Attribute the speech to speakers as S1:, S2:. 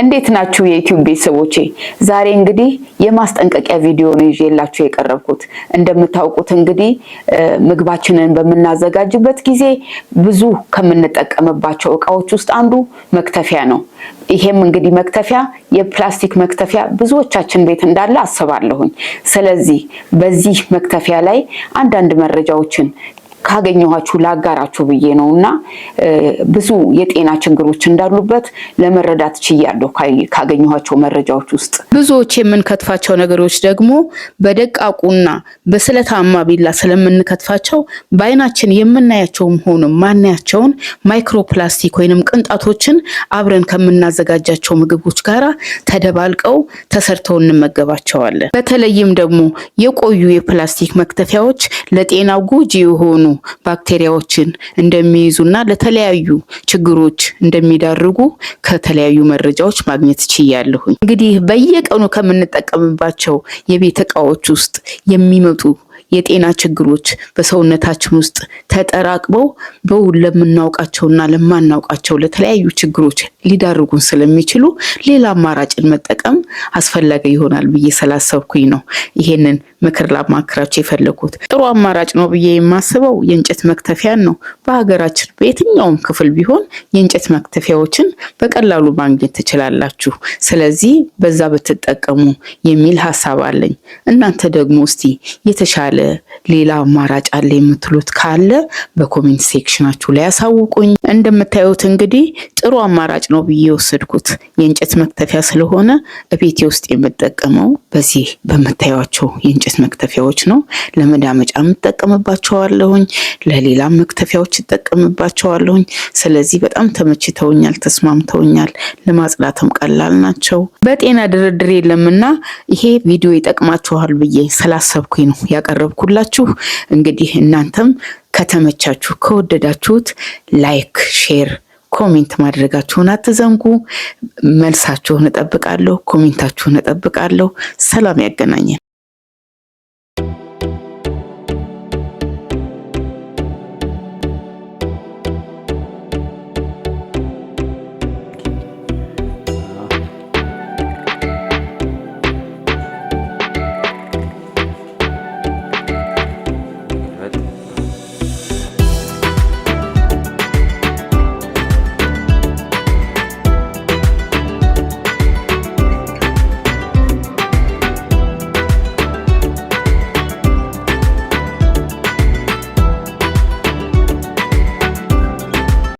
S1: እንዴት ናችሁ የዩቲዩብ ቤተሰቦቼ? ዛሬ እንግዲህ የማስጠንቀቂያ ቪዲዮ ነው ይዤላችሁ የቀረብኩት። እንደምታውቁት እንግዲህ ምግባችንን በመናዘጋጅበት ጊዜ ብዙ ከምንጠቀምባቸው እቃዎች ውስጥ አንዱ መክተፊያ ነው። ይሄም እንግዲህ መክተፊያ የፕላስቲክ መክተፊያ ብዙዎቻችን ቤት እንዳለ አስባለሁኝ። ስለዚህ በዚህ መክተፊያ ላይ አንዳንድ መረጃዎችን ካገኘኋችሁ ላጋራችሁ ብዬ ነውና ብዙ የጤና ችግሮች እንዳሉበት ለመረዳት ችያለሁ ካገኘኋቸው መረጃዎች ውስጥ። ብዙዎች የምንከትፋቸው ነገሮች ደግሞ በደቃቁና በስለታማ ቢላ ስለምንከትፋቸው በአይናችን የምናያቸውም ሆነ ማናያቸውን ማይክሮፕላስቲክ ወይንም ቅንጣቶችን አብረን ከምናዘጋጃቸው ምግቦች ጋራ ተደባልቀው ተሰርተው እንመገባቸዋለን። በተለይም ደግሞ የቆዩ የፕላስቲክ መክተፊያዎች ለጤናው ጎጂ የሆኑ ባክቴሪያዎችን እንደሚይዙና ለተለያዩ ችግሮች እንደሚዳርጉ ከተለያዩ መረጃዎች ማግኘት ችያለሁ። እንግዲህ በየቀኑ ከምንጠቀምባቸው የቤት እቃዎች ውስጥ የሚመጡ የጤና ችግሮች በሰውነታችን ውስጥ ተጠራቅበው በውል ለምናውቃቸውና ለማናውቃቸው ለተለያዩ ችግሮች ሊዳርጉን ስለሚችሉ ሌላ አማራጭን መጠቀም አስፈላጊ ይሆናል ብዬ ስላሰብኩኝ ነው ይሄንን ምክር ላማክራችሁ የፈለኩት። ጥሩ አማራጭ ነው ብዬ የማስበው የእንጨት መክተፊያን ነው። በሀገራችን በየትኛውም ክፍል ቢሆን የእንጨት መክተፊያዎችን በቀላሉ ማግኘት ትችላላችሁ። ስለዚህ በዛ ብትጠቀሙ የሚል ሐሳብ አለኝ። እናንተ ደግሞ እስቲ የተሻለ ሌላ አማራጭ አለ የምትሉት ካለ በኮሜንት ሴክሽናችሁ ላይ ያሳውቁኝ። እንደምታዩት እንግዲህ ጥሩ አማራጭ ነው ብዬ ወሰድኩት የእንጨት መክተፊያ ስለሆነ እቤቴ ውስጥ የምጠቀመው በዚህ በመታያቸው የእንጨት መክተፊያዎች ነው። ለመዳመጫ የምጠቀምባቸዋለሁኝ፣ ለሌላም መክተፊያዎች እጠቀምባቸዋለሁኝ። ስለዚህ በጣም ተመችተውኛል፣ ተስማምተውኛል። ለማጽዳትም ቀላል ናቸው። በጤና ድርድር የለምና ይሄ ቪዲዮ ይጠቅማችኋል ብዬ ስላሰብኩኝ ነው ያቀረብኩላችሁ። እንግዲህ እናንተም ከተመቻችሁ ከወደዳችሁት ላይክ፣ ሼር፣ ኮሜንት ማድረጋችሁን አትዘንጉ። መልሳችሁን እጠብቃለሁ፣ ኮሜንታችሁን እጠብቃለሁ። ሰላም ያገናኘን።